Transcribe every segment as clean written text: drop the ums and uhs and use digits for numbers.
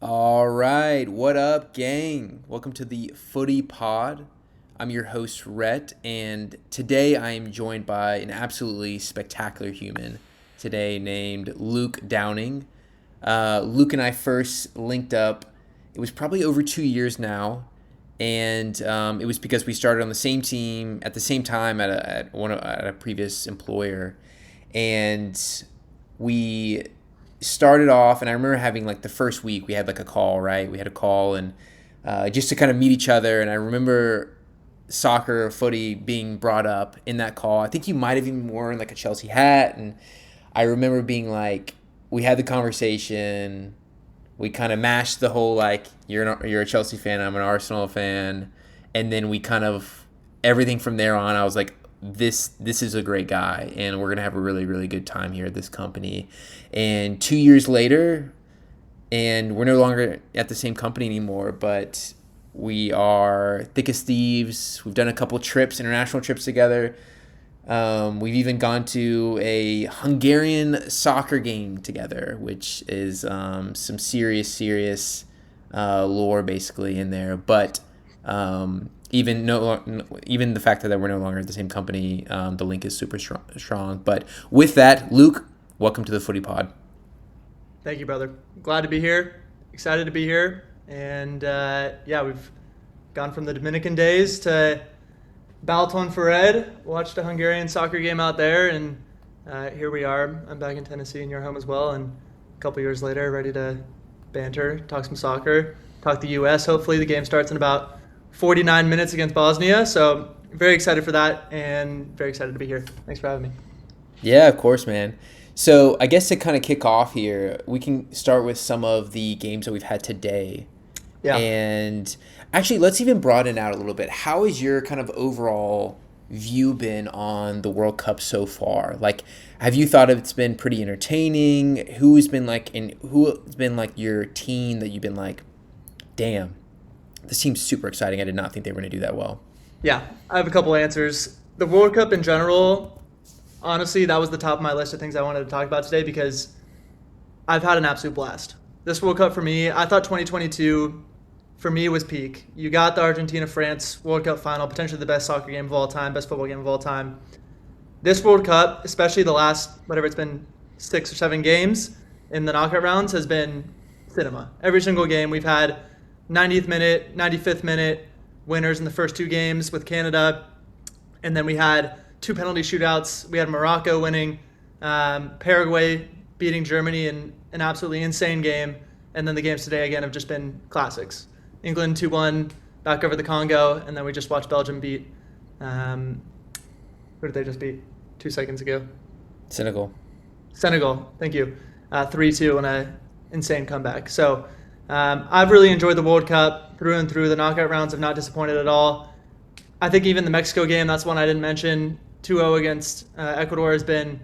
All right, what up, gang? Welcome to the Footy Pod. I'm your host, Rett, and today I am joined by an absolutely spectacular human today named Luke Downing. Luke and I first linked up, it was probably over 2 years now, and it was because we started on the same team at the same time at a previous employer, and we started off, and I remember having like the first week we had like a call, right? We had a call and just to kind of meet each other. And I remember soccer, footy being brought up in that call. I think you might have even worn like a Chelsea hat. And I remember being like, we had the conversation. We kind of mashed the whole like, you're a Chelsea fan, I'm an Arsenal fan. And then we kind of, everything from there on, I was like, this is a great guy, and we're gonna have a really, really good time here at this company. And 2 years later, and we're no longer at the same company anymore, but we are thick as thieves. We've done a couple trips, international trips together. We've even gone to a Hungarian soccer game together, which is some serious lore basically in there. But even the fact that we're no longer at the same company, the link is super strong. But with that, Luke, welcome to the Footy Pod. Thank you, brother. Glad to be here. Excited to be here. And we've gone from the Dominican days to Balaton Fered, watched a Hungarian soccer game out there, and here we are. I'm back in Tennessee in your home as well, and a couple years later, ready to banter, talk some soccer, talk the U.S. Hopefully the game starts in about 49 minutes against Bosnia, so very excited for that and very excited to be here. Thanks for having me. Yeah, of course, man. So I guess to kind of kick off here, we can start with some of the games that we've had today. Yeah. And actually, let's even broaden out a little bit. How has your kind of overall view been on the World Cup so far? Like, have you thought it's been pretty entertaining? Who's been like your team that you've been like, damn, this seems super exciting. I did not think they were going to do that well. Yeah, I have a couple answers. The World Cup in general, honestly, that was the top of my list of things I wanted to talk about today because I've had an absolute blast. This World Cup for me, I thought 2022 for me was peak. You got the Argentina-France World Cup final, potentially the best soccer game of all time, best football game of all time. This World Cup, especially the last, whatever it's been, 6 or 7 games in the knockout rounds, has been cinema. Every single game we've had 90th minute, 95th minute winners in the first 2 games with Canada, and then we had 2 penalty shootouts. We had Morocco winning, Paraguay beating Germany in an absolutely insane game, and then the games today again have just been classics. England 2-1 back over the Congo, and then we just watched Belgium beat, who did they just beat 2 seconds ago? Senegal, thank you. 3-2 in an insane comeback. So I've really enjoyed the World Cup through and through. The knockout rounds have not disappointed at all. I think even the Mexico game, that's one I didn't mention, 2-0 against Ecuador, has been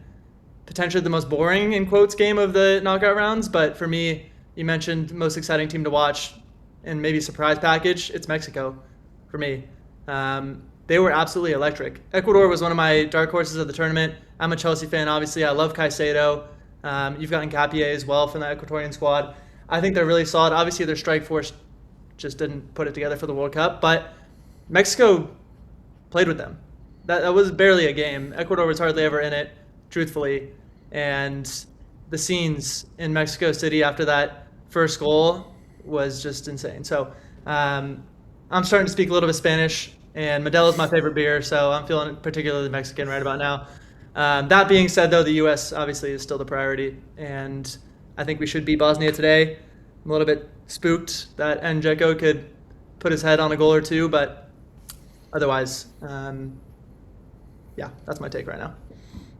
potentially the most boring, in quotes, game of the knockout rounds. But for me, you mentioned most exciting team to watch and maybe surprise package. It's Mexico for me. They were absolutely electric. Ecuador was one of my dark horses of the tournament. I'm a Chelsea fan, obviously. I love Caicedo. You've got Nkapie as well from the Ecuadorian squad. I think they're really solid. Obviously, their strike force just didn't put it together for the World Cup. But Mexico played with them. That was barely a game. Ecuador was hardly ever in it, truthfully. And the scenes in Mexico City after that first goal was just insane. So I'm starting to speak a little bit Spanish, and Modelo is my favorite beer, so I'm feeling particularly Mexican right about now. That being said, though, the U.S. obviously is still the priority, and I think we should beat Bosnia today. I'm a little bit spooked that Njeko could put his head on a goal or two, but otherwise, that's my take right now.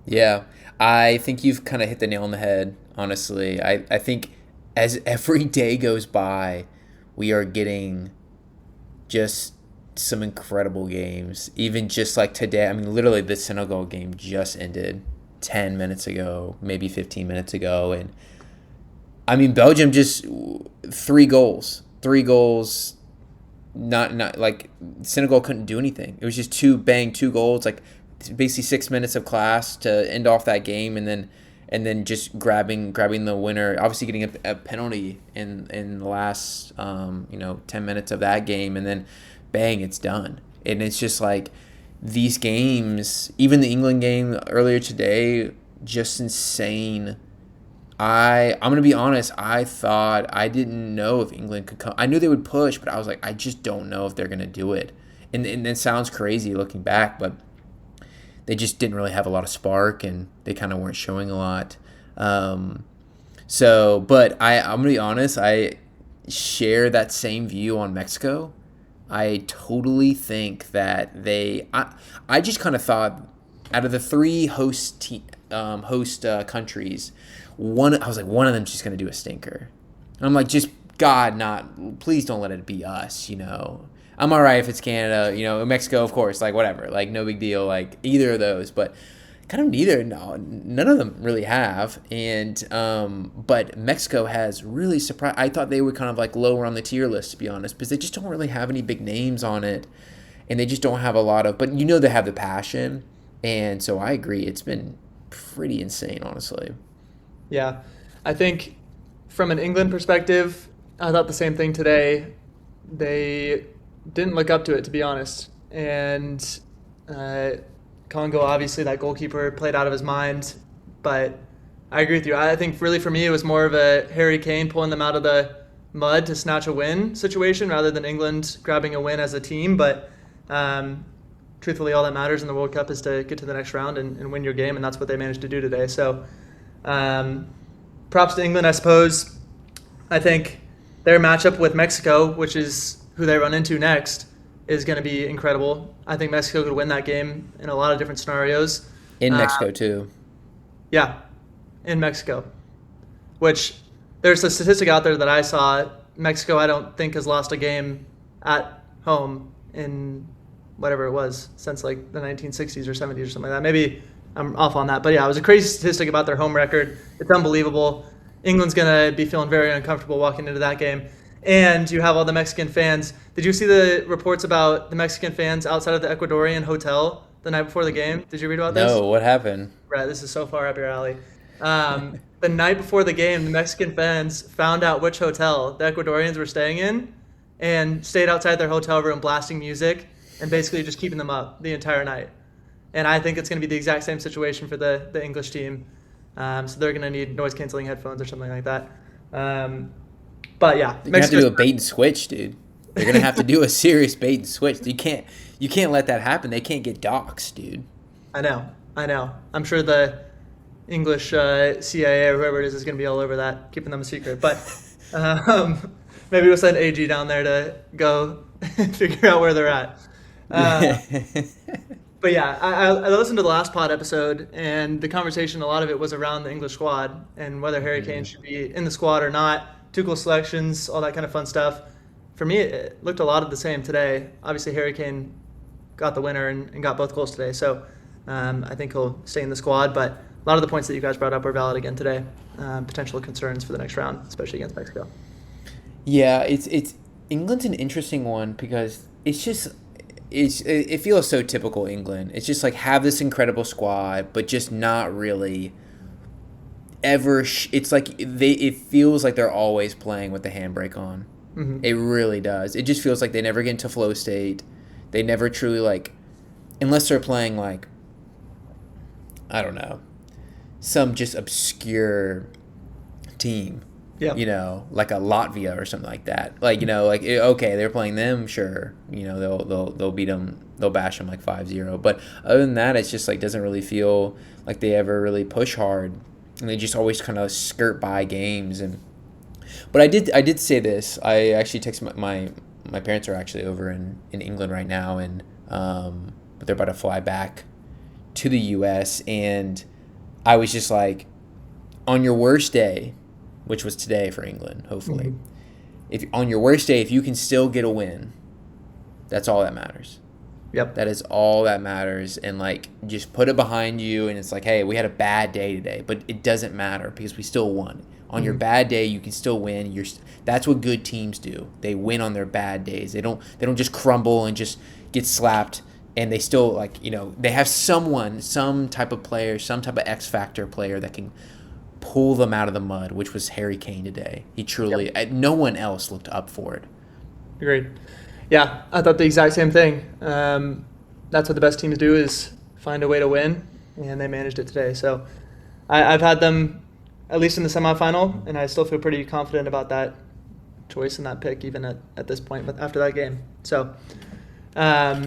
Yeah, I think you've kind of hit the nail on the head, honestly. I think as every day goes by, we are getting just some incredible games. Even just like today, I mean, literally the Senegal game just ended 10 minutes ago, maybe 15 minutes ago. And I mean, Belgium just 3 goals. Not like Senegal couldn't do anything. It was just 2 goals, like basically 6 minutes of class to end off that game. And then and then just grabbing the winner, obviously getting a penalty in the last 10 minutes of that game, and then bang, it's done. And it's just like these games, even the England game earlier today, just insane. I'm going to be honest, I didn't know if England could come. I knew they would push, but I was like, I just don't know if they're going to do it. And it sounds crazy looking back, but they just didn't really have a lot of spark, and they kind of weren't showing a lot. But I'm going to be honest, I share that same view on Mexico. I totally think that I just kind of thought out of the three host countries, one of them's just going to do a stinker. And I'm like, just God, please don't let it be us, I'm all right if it's Canada, Mexico, of course, like whatever, like no big deal, like either of those, but kind of none of them really have. And but Mexico has really surprised. I thought they were kind of like lower on the tier list, to be honest, because they just don't really have any big names on it, and they just don't have a lot of, but they have the passion. And so I agree, it's been pretty insane, honestly. Yeah, I think from an England perspective, I thought the same thing today. They didn't look up to it, to be honest. And Congo, obviously, that goalkeeper played out of his mind. But I agree with you. I think really for me, it was more of a Harry Kane pulling them out of the mud to snatch a win situation rather than England grabbing a win as a team. But truthfully, all that matters in the World Cup is to get to the next round and win your game, and that's what they managed to do today. So props to England, I suppose. I think their matchup with Mexico, which is who they run into next, is going to be incredible. I think Mexico could win that game in a lot of different scenarios. In Mexico, too. Yeah, in Mexico. Which, there's a statistic out there that I saw. Mexico, I don't think, has lost a game at home in whatever it was, since like the 1960s or 70s or something like that. Maybe I'm off on that. But yeah, it was a crazy statistic about their home record. It's unbelievable. England's going to be feeling very uncomfortable walking into that game. And you have all the Mexican fans. Did you see the reports about the Mexican fans outside of the Ecuadorian hotel the night before the game? Did you read about this? No, what happened? Right, this is so far up your alley. The night before the game, the Mexican fans found out which hotel the Ecuadorians were staying in and stayed outside their hotel room blasting music and basically just keeping them up the entire night. And I think it's going to be the exact same situation for the English team. So they're going to need noise-canceling headphones or something like that. But yeah, you're gonna have to do a bait and switch, dude. They're gonna have to do a serious bait and switch. You can't let that happen. They can't get doxxed, dude. I know. I'm sure the English CIA or whoever it is going to be all over that, keeping them a secret. But maybe we'll send AG down there to go figure out where they're at. But yeah, I listened to the last pod episode, and the conversation, a lot of it was around the English squad and whether Harry Kane should be in the squad or not. Tuchel selections, all that kind of fun stuff. For me, it looked a lot of the same today. Obviously, Harry Kane got the winner and got both goals today, so I think he'll stay in the squad. But a lot of the points that you guys brought up were valid again today. Potential concerns for the next round, especially against Mexico. Yeah, it's England's an interesting one because it feels so typical England. It's just like have this incredible squad, but just not really ever. It's like it feels like they're always playing with the handbrake on. Mm-hmm. It really does. It just feels like they never get into flow state. They never truly like, unless they're playing like, I don't know, some just obscure team. Yeah. Like a Latvia or something like that. Like, okay, they're playing them, sure. They'll beat them, they'll bash them like 5-0. But other than that, it's just like doesn't really feel like they ever really push hard. And they just always kind of skirt by games. But I did say this. I actually texted my parents are actually over in England right now, and but they're about to fly back to the U.S. And I was just like, on your worst day, which was today for England, hopefully. Mm-hmm. If on your worst day, if you can still get a win, that's all that matters. Yep. That is all that matters. And like just put it behind you, and it's like, hey, we had a bad day today, but it doesn't matter because we still won. On your bad day, you can still win. That's what good teams do. They win on their bad days. They don't just crumble and just get slapped. And they still they have some type of player, some type of X factor player that can pull them out of the mud, which was Harry Kane today. He truly, no one else looked up for it. Agreed. Yeah, I thought the exact same thing. That's what the best teams do, is find a way to win, and they managed it today. So I've had them at least in the semifinal, and I still feel pretty confident about that choice and that pick even at this point, but after that game. So I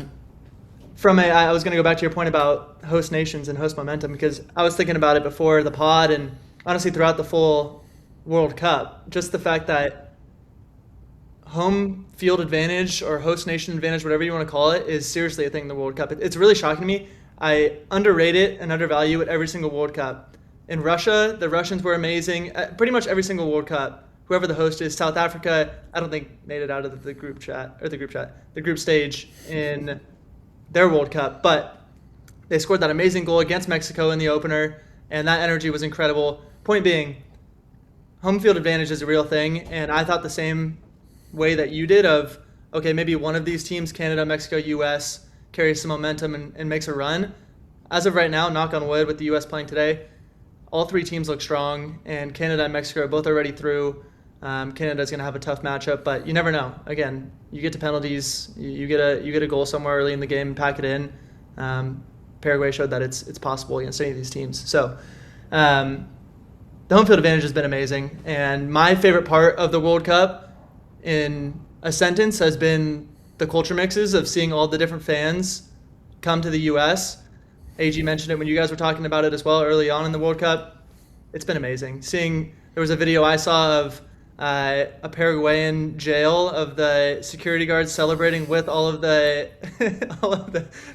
was going to go back to your point about host nations and host momentum, because I was thinking about it before the pod and honestly throughout the full World Cup. Just the fact that home field advantage or host nation advantage, whatever you want to call it, is seriously a thing in the World Cup. It's really shocking to me. I underrate it and undervalue it every single World Cup. In Russia, the Russians were amazing. Pretty much every single World Cup, whoever the host is. South Africa, I don't think made it out of the group stage in their World Cup, but they scored that amazing goal against Mexico in the opener, and that energy was incredible. Point being, home field advantage is a real thing, and I thought the same way that you did of, okay, maybe one of these teams, Canada, Mexico, US, carries some momentum and makes a run. As of right now, knock on wood, with the US playing today, all three teams look strong, and Canada and Mexico are both already through. Canada's going to have a tough matchup, but you never know. Again, you get to penalties, you get a goal somewhere early in the game, pack it in. Paraguay showed that it's possible against any of these teams. So the home field advantage has been amazing, and my favorite part of the World Cup, in a sentence, has been the culture mixes of seeing all the different fans come to the U.S. AG mentioned it when you guys were talking about it as well early on in the World Cup. It's been amazing. There was a video I saw of a Paraguayan jail of the security guards celebrating with all of the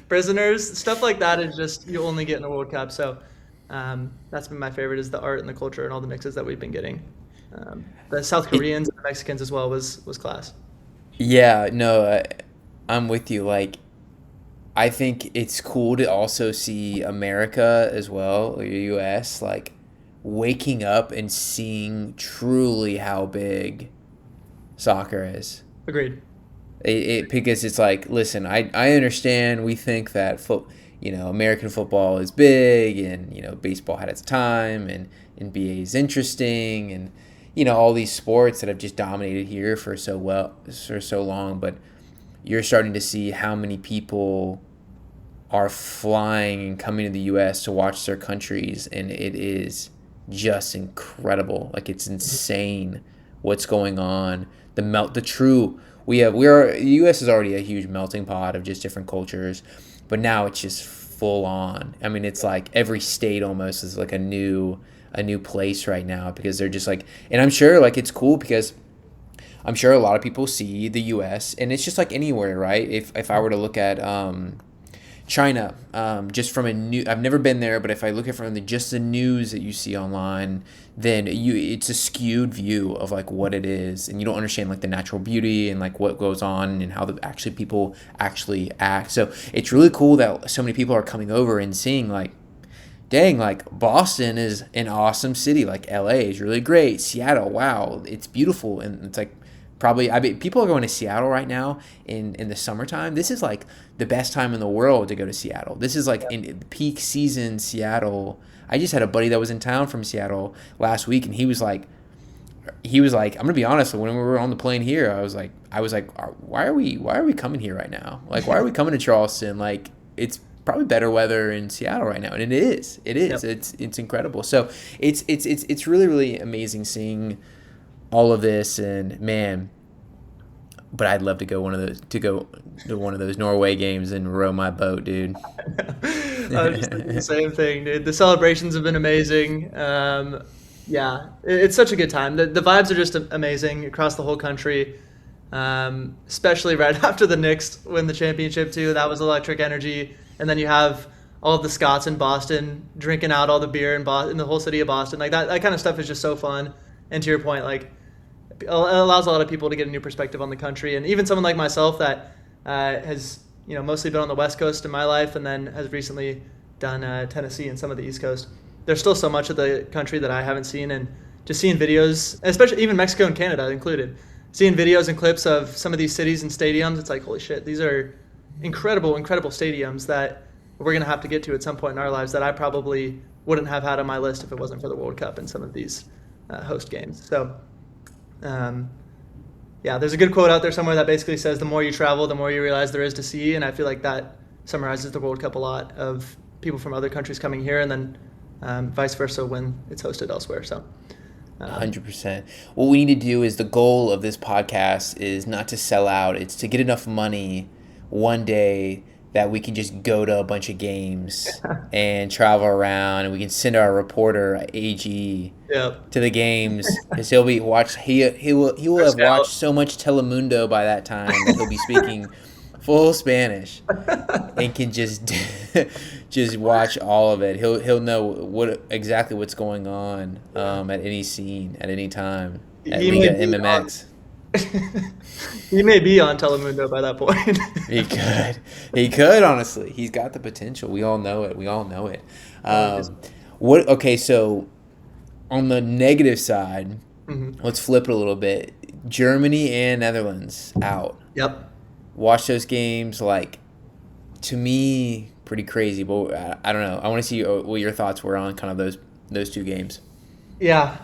prisoners. Stuff like that is just, you only get in the World Cup. So that's been my favorite, is the art and the culture and all the mixes that we've been getting. The South Koreans and the Mexicans as well was class. Yeah, no, I'm with you. Like, I think it's cool to also see America as well, or U.S., like, waking up and seeing truly how big soccer is. Agreed. Because it's like, listen, I understand we think that American football is big, and baseball had its time, and NBA is interesting, and all these sports that have just dominated here for so long, but you're starting to see how many people are flying and coming to the U.S. to watch their countries, and it is just incredible. Like, it's insane what's going on. The U.S. is already a huge melting pot of just different cultures, but now it's just full on. I mean, it's like every state almost is like a new place right now, because they're just like, and I'm sure like it's cool because I'm sure a lot of people see the U.S. and it's just like anywhere, right? If I were to look at China, just from I've never been there, but if I look at from just the news that you see online, then it's a skewed view of like what it is, and you don't understand like the natural beauty and like what goes on and how people actually act. So it's really cool that so many people are coming over and seeing like, dang, like Boston is an awesome city, like LA is really great, Seattle, wow, it's beautiful, and it's like, probably, I mean, people are going to Seattle right now in the summertime. This is like the best time in the world to go to Seattle. This is like in peak season Seattle. I just had a buddy that was in town from Seattle last week, and he was like, I'm gonna be honest. When we were on the plane here, I was like, why are we coming here right now? Like, why are we coming to Charleston? Like, it's probably better weather in Seattle right now, and it is. Yep. It's incredible. So it's really, really amazing seeing all of this, and man, but I'd love to go to one of those Norway games and row my boat, dude. I was just thinking the same thing, dude. The celebrations have been amazing. Yeah, it's such a good time. The vibes are just amazing across the whole country, especially right after the Knicks win the championship too. That was electric energy, and then you have all of the Scots in Boston drinking out all the beer in the whole city of Boston. Like that kind of stuff is just so fun. And to your point, like, it allows a lot of people to get a new perspective on the country. And even someone like myself that has mostly been on the West Coast in my life, and then has recently done Tennessee and some of the East Coast, there's still so much of the country that I haven't seen. And just seeing videos, especially even Mexico and Canada included, seeing videos and clips of some of these cities and stadiums, it's like, holy shit, these are incredible stadiums that we're going to have to get to at some point in our lives that I probably wouldn't have had on my list if it wasn't for the World Cup and some of these host games. So, yeah, there's a good quote out there somewhere that basically says the more you travel, the more you realize there is to see, and I feel like that summarizes the World Cup a lot, of people from other countries coming here and then vice versa when it's hosted elsewhere. So 100%. What we need to do is, the goal of this podcast is not to sell out. It's to get enough money one day that we can just go to a bunch of games and travel around, and we can send our reporter AG to the games, because he will have watched so much Telemundo by that time that he'll be speaking full Spanish and can just watch all of it. He'll know exactly what's going on at any scene at any time at Liga MMX. He may be on Telemundo by that point. He could, honestly. He's got the potential. We all know it. Okay, so on the negative side, let's flip it a little bit. Germany and Netherlands out. Yep. Watch those games, like, to me, pretty crazy, but I don't know. I want to see what your thoughts were on kind of those two games. Yeah.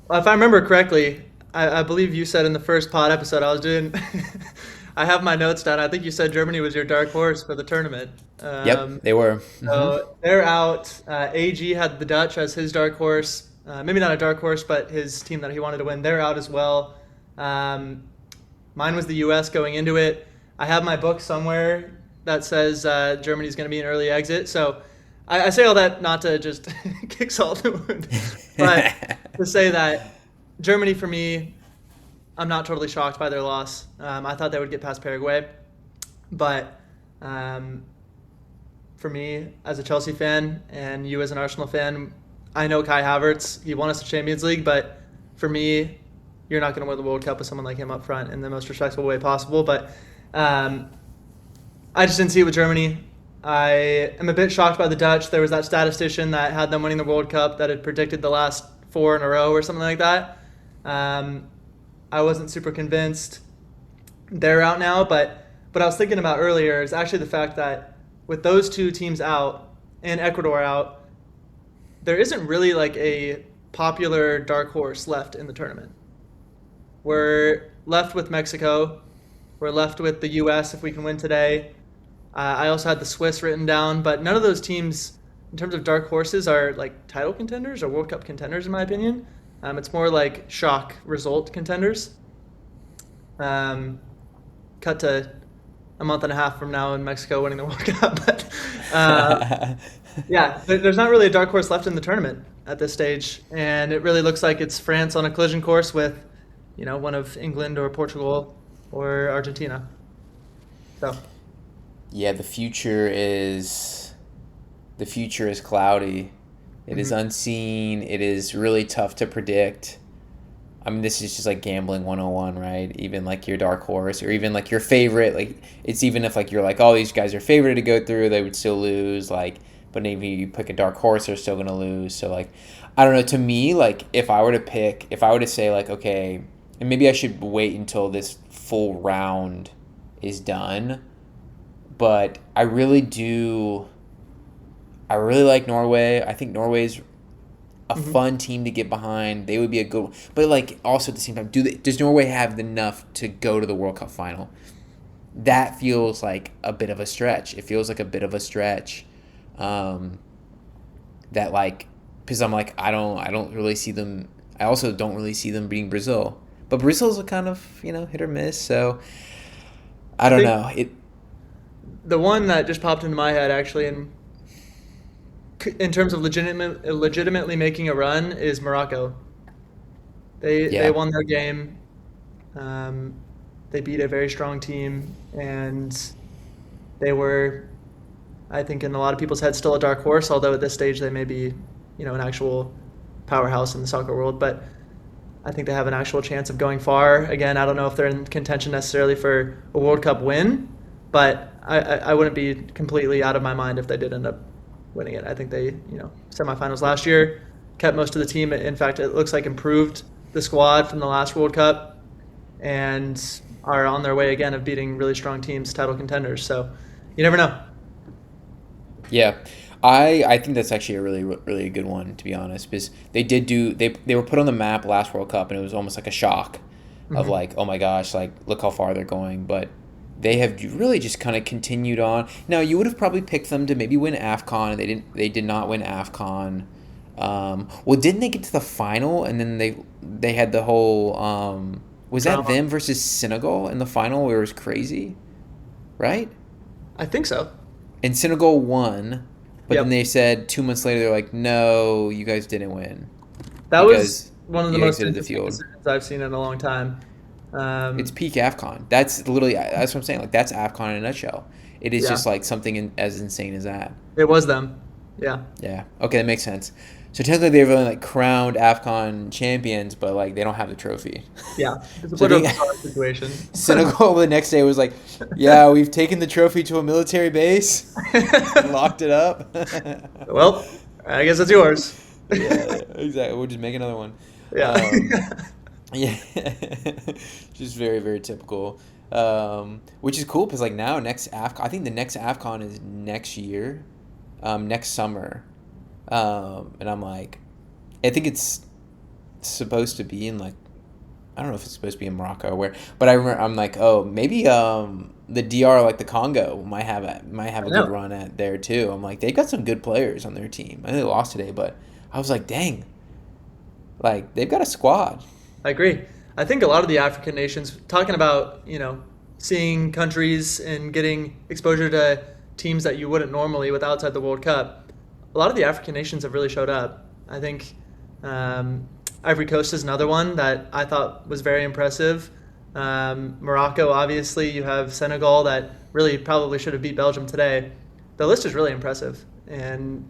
If I remember correctly, I believe you said in the first pod episode I was doing, I have my notes down. I think you said Germany was your dark horse for the tournament. Yep, they were. So they're out. AG had the Dutch as his dark horse. Maybe not a dark horse, but his team that he wanted to win. They're out as well. Mine was the U.S. going into it. I have my book somewhere that says Germany's going to be an early exit. So I say all that not to just kick salt in the wound, but to say that Germany, for me, I'm not totally shocked by their loss. I thought they would get past Paraguay. But for me, as a Chelsea fan and you as an Arsenal fan, I know Kai Havertz, he won us the Champions League, but for me, you're not going to win the World Cup with someone like him up front in the most respectful way possible. But I just didn't see it with Germany. I am a bit shocked by the Dutch. There was that statistician that had them winning the World Cup that had predicted the last 4 in a row or something like that. I wasn't super convinced. They're out now, but what I was thinking about earlier is actually the fact that with those two teams out and Ecuador out, there isn't really like a popular dark horse left in the tournament. We're left with Mexico. We're left with the U.S. if we can win today. I also had the Swiss written down, but none of those teams, in terms of dark horses, are like title contenders or World Cup contenders, in my opinion. It's more like shock result contenders. Cut to a month and a half from now in Mexico winning the World Cup. But yeah, there's not really a dark horse left in the tournament at this stage, and it really looks like it's France on a collision course with, one of England or Portugal or Argentina. So. Yeah, the future is cloudy. It is unseen. It is really tough to predict. I mean, this is just like gambling 101, right? Even like your dark horse or even like your favorite, like it's even if like you're like, oh, these guys are favored to go through, they would still lose. Like, but maybe you pick a dark horse, they're still going to lose. So like, I don't know. To me, like if I were to say like, okay, and maybe I should wait until this full round is done. But I really like Norway. I think Norway's a fun team to get behind. They would be a good one. But, like, also at the same time, does Norway have enough to go to the World Cup final? That feels like a bit of a stretch. It feels like a bit of a stretch. That, like, because I'm like, I don't really see them. I also don't really see them beating Brazil. But Brazil's a kind of, hit or miss. So, I don't know. The one that just popped into my head, actually, and in terms of legitimately making a run, is Morocco. They won their game. They beat a very strong team, and they were, I think, in a lot of people's heads, still a dark horse. Although at this stage they may be, an actual powerhouse in the soccer world. But I think they have an actual chance of going far. Again, I don't know if they're in contention necessarily for a World Cup win, but I wouldn't be completely out of my mind if they did end up winning it. I think they, semifinals last year, kept most of the team. In fact, it looks like improved the squad from the last World Cup and are on their way again of beating really strong teams, title contenders. So you never know. Yeah. I think that's actually a really really good one, to be honest, because they were put on the map last World Cup, and it was almost like a shock of Mhm. like, oh my gosh, like look how far they're going. But they have really just kind of continued on. Now you would have probably picked them to maybe win AFCON, and they didn't. They did not win AFCON. Well, didn't they get to the final, and then they had the whole was that Drama. them versus Senegal in the final where it was crazy, right? I think so. And Senegal won, but then Yep. they said 2 months later they're like, no, you guys didn't win That was because one of the you most exited the interesting field. decisions I've seen in a long time. It's Um, peak AFCON. That's what I'm saying. Like that's AFCON in a nutshell. It is yeah, just like something as insane as that. it was them. Yeah, Yeah. Okay, that makes sense. So technically they've really like crowned AFCON champions, but like they don't have the trophy. yeah. It's a So bit I of a think bizarre situation. Senegal the next day was like, yeah, we've taken the trophy to a military base and locked it up. Well, I guess it's yours. Yeah, exactly. We'll just make another one. Yeah. Um, yeah, just very, very typical. Which is cool because like now next AFCON, I think the next AFCON is next year, next summer, and I'm like, I think it's supposed to be in like, I don't know if it's supposed to be in Morocco or where, but I remember I'm like, oh, maybe the DR like the Congo might have I a good know. run at there too. I'm like, they got some good players on their team. I know they lost today, but I was like, dang, like they've got a squad. I agree. I think a lot of the African nations, talking about, seeing countries and getting exposure to teams that you wouldn't normally with outside the World Cup, a lot of the African nations have really showed up. I think um, Ivory Coast is another one that I thought was very impressive. Morocco, obviously, you have Senegal that really probably should have beat Belgium today. The list is really impressive, and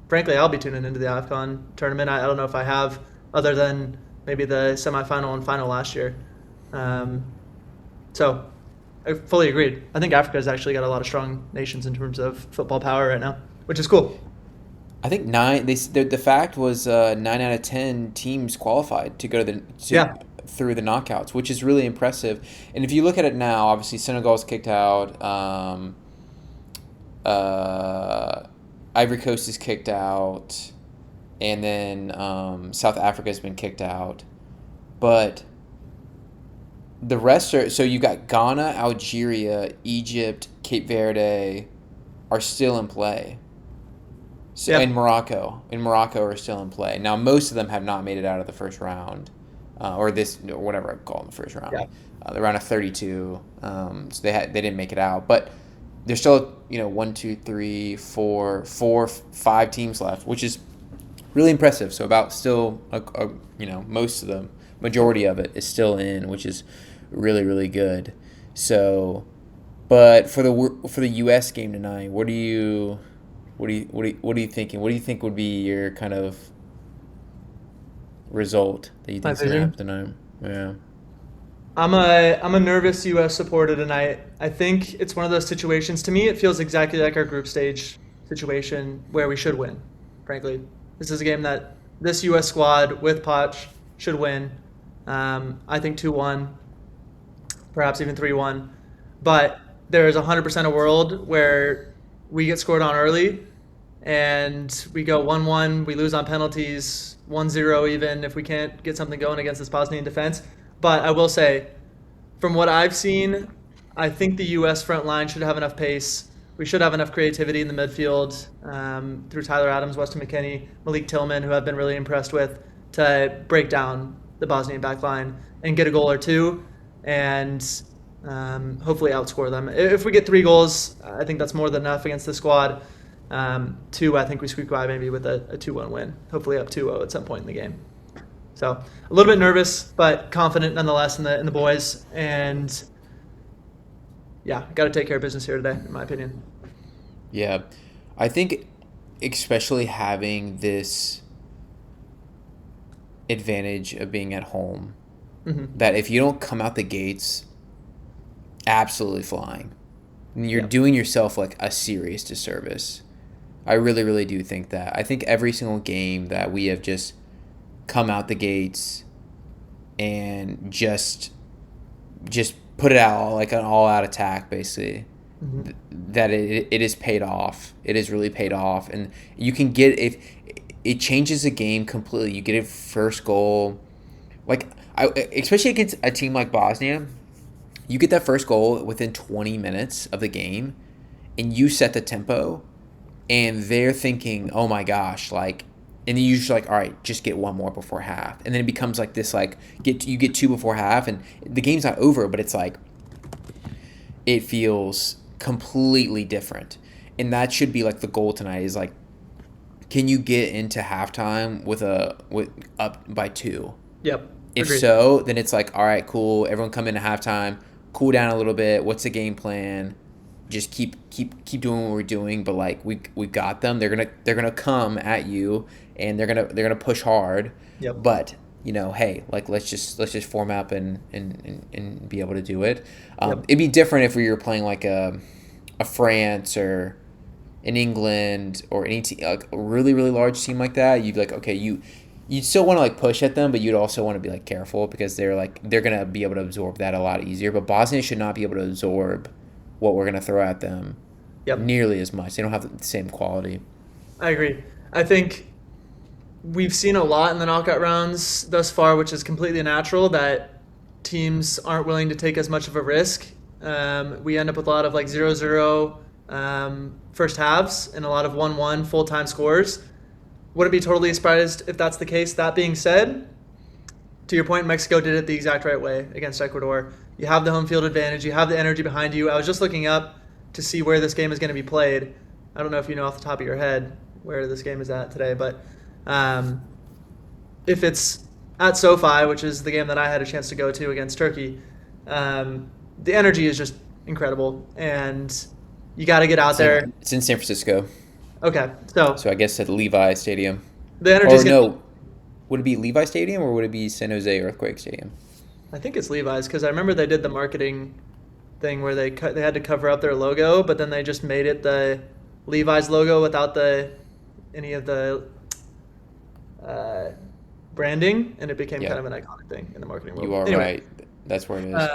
frankly, I'll be tuning into the AFCON tournament. I don't know if I have, other than maybe the semifinal and final last year. Um, so I fully agreed. I think Africa's actually got a lot of strong nations in terms of football power right now, which is cool. I think the fact was 9 out of 10 teams qualified to go to Yeah. through the knockouts, which is really impressive. And if you look at it now, obviously Senegal's kicked out, uh, Ivory Coast is kicked out, and then South Africa's been kicked out. But the rest are, so you got Ghana, Algeria, Egypt, Cape Verde are still in play. So, Yeah. and Morocco are still in play. Now, most of them have not made it out of the first round, or whatever I call them, the first round, Yeah. the round of 32. So they didn't make it out, but there's still one, two, three, four, 5 teams left, which is really impressive. So about still most of them, majority of it is still in, which is really really good. So, but for the U.S. game tonight, what are you thinking? What do you think would be your kind of result that you My think is going to happen vision. tonight? Yeah. I'm a nervous U.S. supporter tonight. I think it's one of those situations. To me, it feels exactly like our group stage situation where we should win. Frankly, this is a game that this U.S. squad with Poch should win. I think 2-1, perhaps even 3-1. But there is 100% a world where we get scored on early and we go 1-1, we lose on penalties, 1-0 even if we can't get something going against this Bosnian defense. But I will say, from what I've seen, I think the U.S. front line should have enough pace. We should have enough creativity in the midfield through Tyler Adams, Weston McKennie, Malik Tillman, who I've been really impressed with, to break down the Bosnian back line and get a goal or two and hopefully outscore them. If we get 3 goals, I think that's more than enough against the squad. 2, I think we squeak by maybe with a 2-1 win, hopefully up 2-0 at some point in the game. So a little bit nervous, but confident nonetheless in the boys. And yeah, got to take care of business here today, in my opinion. Yeah. I think especially having this advantage of being at home, Hmm. that if you don't come out the gates absolutely flying, you're Yeah, doing yourself like a serious disservice. I really, really do think that. I think every single game that we have just come out the gates and just put it out like an all out attack basically, that it is paid off. It is really paid off, and you can get it changes the game completely. You get a first goal, like especially against a team like Bosnia, you get that first goal within 20 minutes of the game, and you set the tempo, and they're thinking, oh my gosh, like. And then you're just like, all right, just get one more before half. And then it becomes like this, like, you get two before half, and the game's not over, but it's like, it feels completely different. And that should be like the goal tonight is like, can you get into halftime with up by 2? Yep. If Agreed. so, then it's like, all right, cool. Everyone come into halftime, cool down a little bit. What's the game plan? Just keep doing what we're doing, but like we got them. They're gonna come at you, and they're gonna push hard. Yep. But hey, like let's just form up and be able to do it. Yep. It'd be different if we were playing like a France or in England or any team, like a really really large team like that. You'd be like, okay, you'd still want to like push at them, but you'd also want to be like careful because they're gonna be able to absorb that a lot easier. But Bosnia should not be able to absorb what we're going to throw at them nearly as much. They don't have the same quality. I agree. I think we've seen a lot in the knockout rounds thus far, which is completely natural, that teams aren't willing to take as much of a risk. We end up with a lot of like 0-0 first halves and a lot of 1-1 full-time scores. Wouldn't be totally surprised if that's the case. That being said, to your point, Mexico did it the exact right way against Ecuador. You have the home field advantage. You have the energy behind you. I was just looking up to see where this game is going to be played. I don't know if you know off the top of your head where this game is at today, but if it's at SoFi, which is the game that I had a chance to go to against Turkey, the energy is just incredible, and you got to get out there. It's in San Francisco. Okay, so I guess at Levi Stadium. The energy is no. Would it be Levi Stadium or would it be San Jose Earthquake Stadium? I think it's Levi's because I remember they did the marketing thing where they had to cover up their logo, but then they just made it the Levi's logo without any of the branding, and it became kind of an iconic thing in the marketing world. You are right. That's where it is.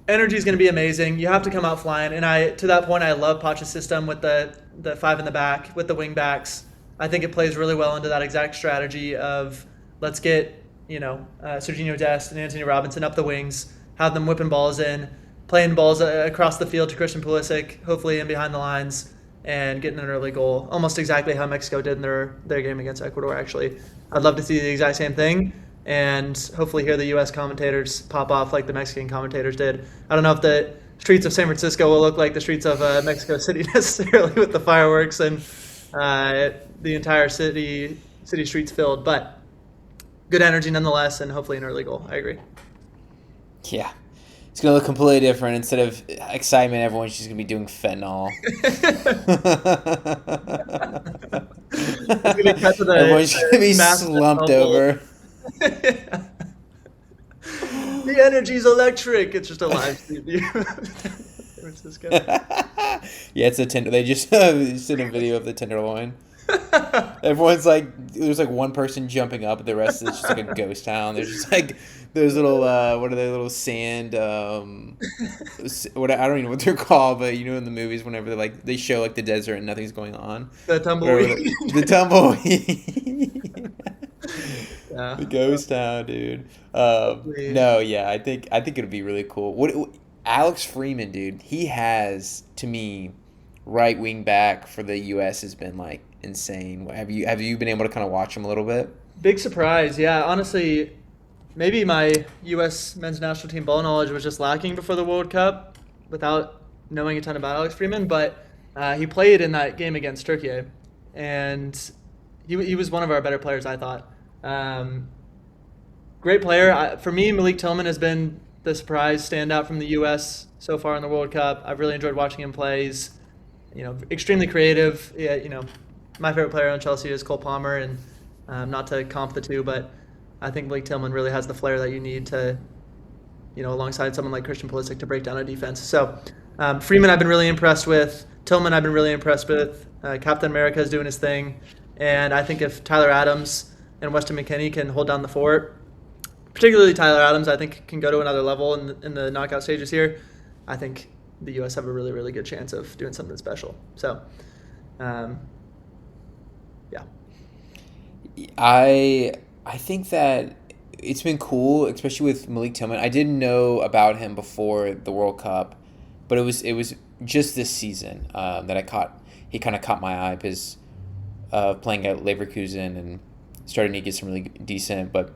Energy is going to be amazing. You have to come out flying, and to that point, I love Poch's system with the 5 in the back with the wing backs. I think it plays really well into that exact strategy of let's get Serginho Dest and Anthony Robinson up the wings, have them whipping balls in, playing balls across the field to Christian Pulisic, hopefully in behind the lines, and getting an early goal. Almost exactly how Mexico did in their game against Ecuador, actually. I'd love to see the exact same thing, and hopefully hear the U.S. commentators pop off like the Mexican commentators did. I don't know if the streets of San Francisco will look like the streets of Mexico City necessarily with the fireworks and the entire city streets filled, but good energy nonetheless, and hopefully an early goal. I agree. Yeah. It's going to look completely different. Instead of excitement, everyone's just going to be doing fentanyl. Everyone's going to be slumped over. The energy's electric. It's just a live view. San Francisco. Yeah, it's a tender. They just sent a video of the Tenderloin. Everyone's like, there's like one person jumping up, and the rest is just like a ghost town. There's just like those little, what are they, little sand, what I don't even know what they're called, but in the movies, whenever they show like the desert and nothing's going on. The tumbleweed. The tumbleweed. Yeah. The ghost town, dude. No, yeah, I think it'd be really cool. Alex Freeman, dude, he has, to me, right wing back for the U.S. has been like insane. Have you been able to kind of watch him a little bit? Big surprise, yeah. Honestly, maybe my U.S. men's national team ball knowledge was just lacking before the World Cup without knowing a ton about Alex Freeman, but he played in that game against Turkey, and he was one of our better players, I thought. Great player. For me, Malik Tillman has been the surprise standout from the U.S. so far in the World Cup. I've really enjoyed watching him play. He's, extremely creative. Yeah, my favorite player on Chelsea is Cole Palmer, and not to comp the two, but I think Malik Tillman really has the flair that you need to, alongside someone like Christian Pulisic to break down a defense. So Freeman I've been really impressed with. Tillman I've been really impressed with. Captain America is doing his thing. And I think if Tyler Adams and Weston McKennie can hold down the fort, particularly Tyler Adams, I think can go to another level in the knockout stages here. I think the U.S. have a really, really good chance of doing something special. So, yeah. I think that it's been cool, especially with Malik Tillman. I didn't know about him before the World Cup, but it was just this season that he kind of caught my eye because playing at Leverkusen and starting to get some really decent but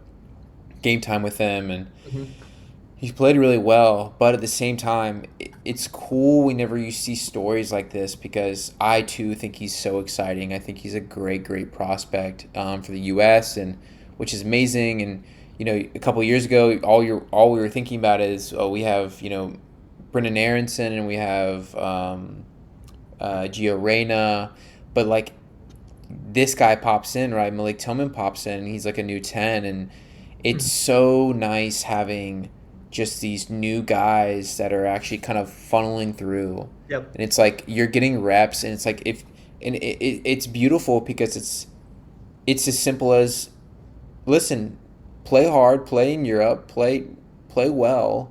game time with him, and he's played really well. But at the same time, it's cool whenever you see stories like this because I too think he's so exciting. I think he's a great prospect for the U.S. and which is amazing. And a couple of years ago, all we were thinking about is we have Brendan Aronson and we have Gio Reyna, but like this guy pops in, right? Malik Tillman pops in, and he's like a new 10, and it's so nice having just these new guys that are actually kind of funneling through. Yep. And it's like you're getting reps, and it's like it's beautiful because it's as simple as, listen, play hard, play in Europe, play well.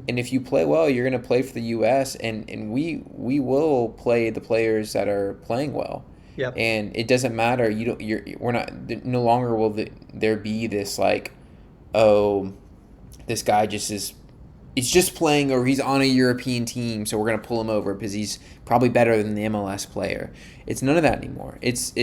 And if you play well, you're going to play for the U.S. and we will play the players that are playing well. Yep. And it doesn't matter. We're not. No longer will there be this like, oh, this guy he's just playing, or he's on a European team, so we're gonna pull him over because he's probably better than the MLS player. It's none of that anymore. It's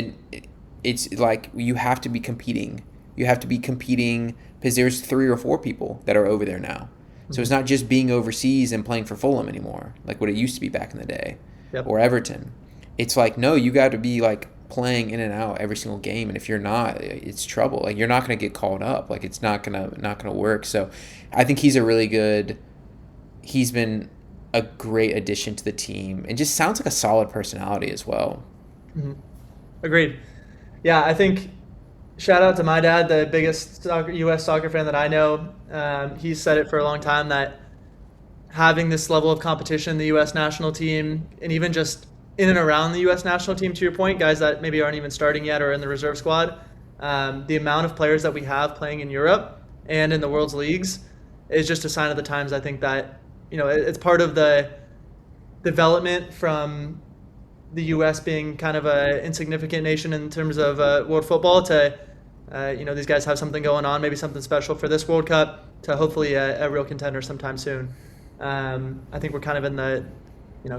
like you have to be competing. You have to be competing because there's 3 or 4 people that are over there now. So it's not just being overseas and playing for Fulham anymore, like what it used to be back in the day, or Everton. It's like, no, you got to be like playing in and out every single game, and if you're not, it's trouble. Like you're not going to get called up. Like it's not gonna work. So I think he's been a great addition to the team, and just sounds like a solid personality as well. Agreed. Yeah, I think shout out to my dad, the biggest U.S. soccer fan that I know. He's said it for a long time that having this level of competition in the U.S. national team, and even just in and around the U.S. national team, to your point, guys that maybe aren't even starting yet or in the reserve squad, the amount of players that we have playing in Europe and in the world's leagues is just a sign of the times. I think that, it's part of the development from the U.S. being kind of an insignificant nation in terms of world football to, these guys have something going on, maybe something special for this World Cup, to hopefully a real contender sometime soon. I think we're kind of in the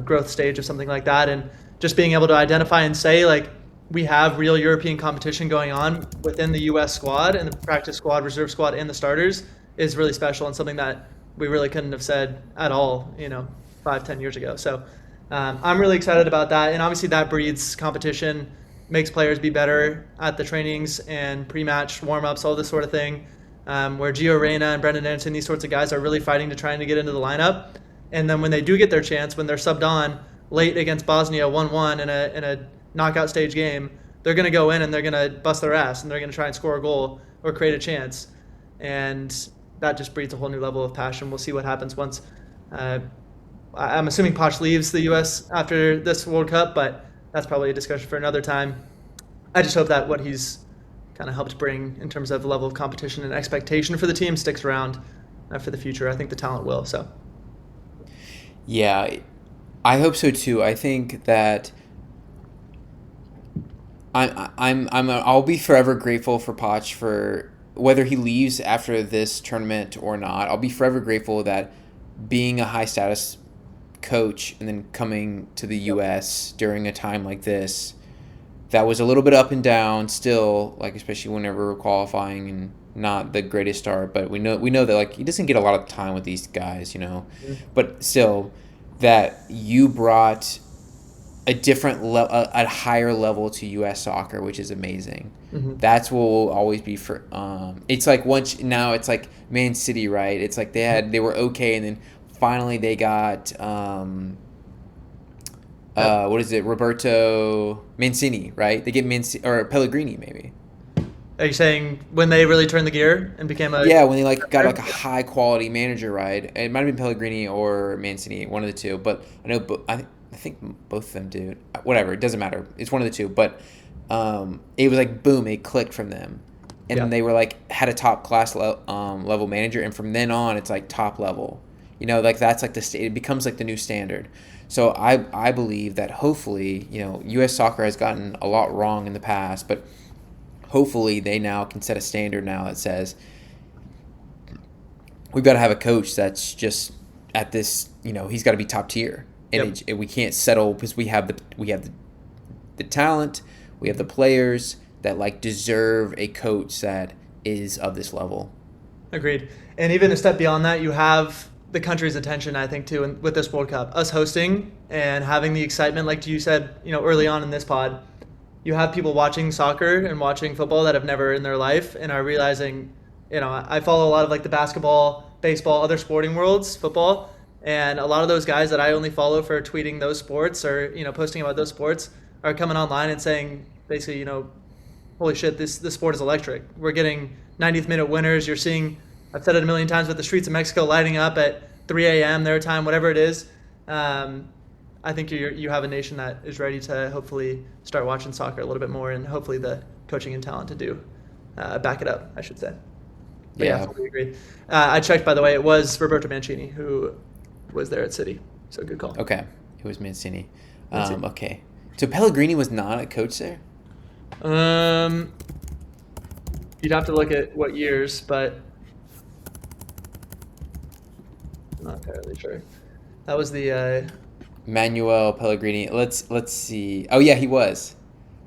growth stage of something like that, and just being able to identify and say like we have real European competition going on within the U.S. squad and the practice squad, reserve squad, and the starters is really special and something that we really couldn't have said at all 5-10 years ago. So I'm really excited about that, and obviously that breeds competition, makes players be better at the trainings and pre-match warm-ups, all this sort of thing, where Gio Reyna and Brendan Aronson, these sorts of guys are really fighting to trying to get into the lineup. And then when they do get their chance, when they're subbed on late against Bosnia 1-1 in a knockout stage game, they're going to go in and they're going to bust their ass and they're going to try and score a goal or create a chance. And that just breeds a whole new level of passion. We'll see what happens once. I'm assuming Poch leaves the U.S. after this World Cup, but that's probably a discussion for another time. I just hope that what he's kind of helped bring in terms of the level of competition and expectation for the team sticks around for the future. I think the talent will. So. Yeah, I hope so too. I think that I'll be forever grateful for Poch for whether he leaves after this tournament or not. I'll be forever grateful that being a high status coach and then coming to the U.S. during a time like this, that was a little bit up and down still, like especially whenever we're qualifying and not the greatest start, but we know that like he doesn't get a lot of time with these guys, but still that you brought a different a higher level to U.S. soccer, which is amazing. That's what will always be for. It's like now it's like Man City, right? It's like they were okay, and then finally they got what is it? Roberto Mancini, right? They get Mancini or Pellegrini maybe. Are you saying when they really turned the gear and became when they like got like a high quality manager, right? It might have been Pellegrini or Mancini, one of the two, but I know I think both of them do. Whatever, it doesn't matter. It's one of the two, but it was like boom, it clicked from them, and then they were like had a top class level manager, and from then on it's like top level, Like that's like it becomes like the new standard. So I believe that hopefully, U.S. soccer has gotten a lot wrong in the past, but hopefully they now can set a standard now that says we've got to have a coach that's just at this, he's got to be top tier, and we can't settle because we have the talent, we have the players that like deserve a coach that is of this level. Agreed. And even a step beyond that, you have the country's attention, I think, too, and with this World Cup, us hosting and having the excitement, like you said, early on in this pod, you have people watching soccer and watching football that have never in their life and are realizing, I follow a lot of like the basketball, baseball, other sporting worlds, football, and a lot of those guys that I only follow for tweeting those sports or, posting about those sports are coming online and saying basically, holy shit, this sport is electric. We're getting 90th minute winners. You're seeing, I've said it a million times, but the streets of Mexico lighting up at 3 a.m. their time, whatever it is. I think you have a nation that is ready to hopefully start watching soccer a little bit more, and hopefully the coaching and talent to do back it up, I should say. But yeah, I totally agree. I checked, by the way, it was Roberto Mancini who was there at City, so good call. Okay, it was Mancini. Okay, so Pellegrini was not a coach there? You'd have to look at what years, but I'm not entirely sure. That was the Manuel Pellegrini. Let's see. Oh yeah, he was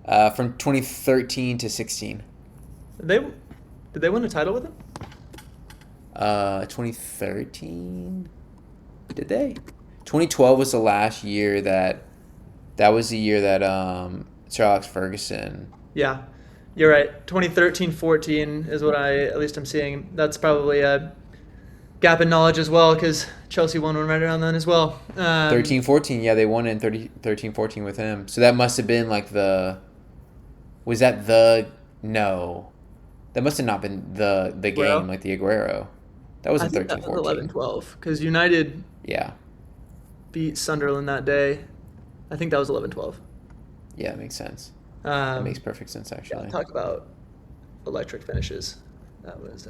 from 2013 to 16. Did they win a title with him? 2013. Did they? 2012 was the last year that was the year that Sir Alex Ferguson. Yeah, you're right. 2013-14 is what at least I'm seeing. That's probably a gap in knowledge as well, because Chelsea won one right around then as well. 13-14, yeah, they won in 13-14 with him. So that must have been like no. That must have not been the game, like the Aguero. That wasn't 13-14. That was 11-12, because United beat Sunderland that day. I think that was 11-12. Yeah, it makes sense. It makes perfect sense, actually. Yeah, talk about electric finishes. That was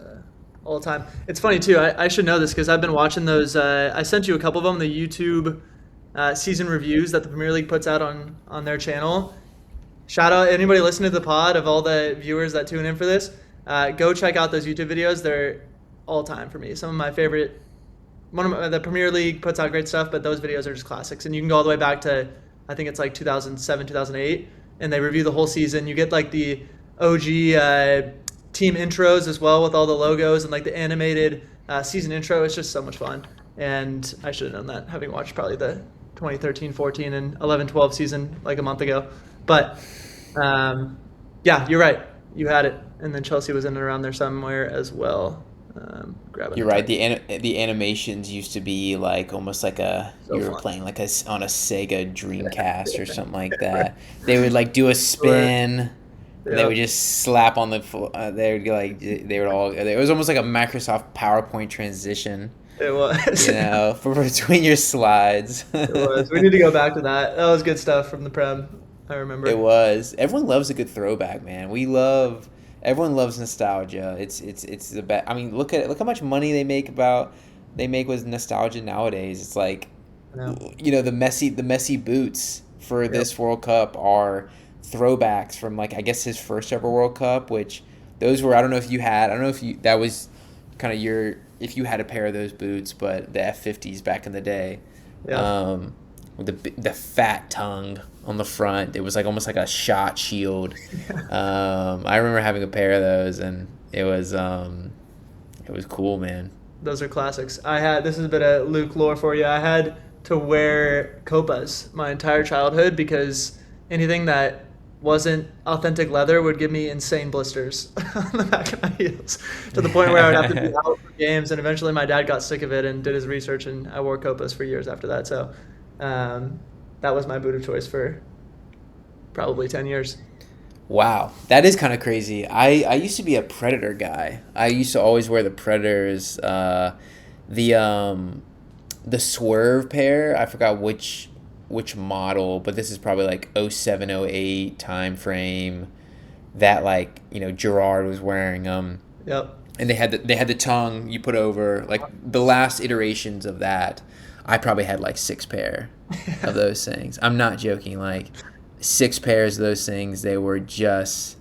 all time. It's funny, too. I should know this because I've been watching those. I sent you a couple of them, the YouTube season reviews that the Premier League puts out on their channel. Shout out anybody listening to the pod, of all the viewers that tune in for this. Go check out those YouTube videos. They're all time for me. Some of my favorite. The Premier League puts out great stuff, but those videos are just classics. And you can go all the way back to, I think it's like 2007, 2008, and they review the whole season. You get like the OG team intros as well, with all the logos and like the animated season intro. It's just so much fun. And I should have known that, having watched probably the 2013-14 and 11-12 season like a month ago. But yeah, you're right. You had it. And then Chelsea was in and around there somewhere as well. You're right. The animations used to be like almost like you were playing like on a Sega Dreamcast or something like that. They would like do a spin. Yeah. They would just slap on the floor. It was almost like a Microsoft PowerPoint transition. It was. For between your slides. It was. We need to go back to that. That was good stuff from the Prem. I remember. It was. Everyone loves a good throwback, man. Everyone loves nostalgia. It's the best. I mean, look how much money they make with nostalgia nowadays. It's like, the messy boots for this World Cup are throwbacks from like, I guess, his first ever World Cup, which those were, I don't know if you had a pair of those boots, but the F50s back in the day. Yeah. With the fat tongue on the front, it was like almost like a shot shield. I remember having a pair of those, and it was cool, man. Those are classics. This is a bit of Luke lore for you. I had to wear copas my entire childhood because anything that wasn't authentic leather would give me insane blisters on the back of my heels, to the point where I would have to be out for games. And eventually my dad got sick of it and did his research, and I wore copas for years after that. So that was my boot of choice for probably 10 years. Wow, that is kind of crazy. I used to be a Predator guy. I used to always wear the Predators, the Swerve pair. I forgot which model, but this is probably like 07, 08 time frame that, like, Gerard was wearing them. Yep. and they had the tongue you put over, like the last iterations of that. I probably had like 6 pair of those things. I'm not joking. Like 6 pairs of those things. They were just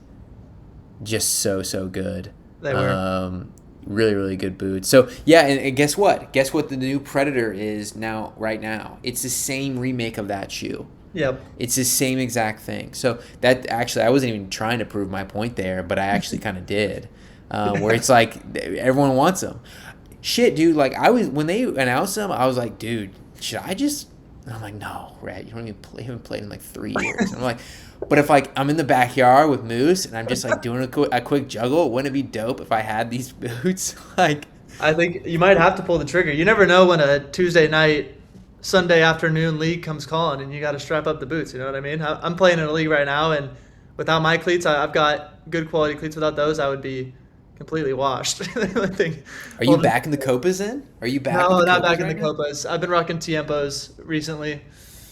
so good. They were. Really, really good boots. So yeah, and guess what? Guess what the new Predator is now? Right now, it's the same remake of that shoe. Yep. It's the same exact thing. So that actually, I wasn't even trying to prove my point there, but I actually kind of did. Where it's like everyone wants them. Shit, dude. Like when they announced them, I was like, dude, should I just? And I'm like, no, Rett, you don't even play. You haven't played in like 3 years. And I'm like, but if like I'm in the backyard with Moose and I'm just like doing a quick juggle, wouldn't it be dope if I had these boots? Like, I think you might have to pull the trigger. You never know when a Tuesday night, Sunday afternoon league comes calling and you got to strap up the boots. You know what I mean? I'm playing in a league right now, and without my cleats, I've got good quality cleats. Without those, I would be completely washed. I think. Are you back in the Copas then? Are you back? No, in the not Copas back in right the now? Copas. I've been rocking Tiempos recently.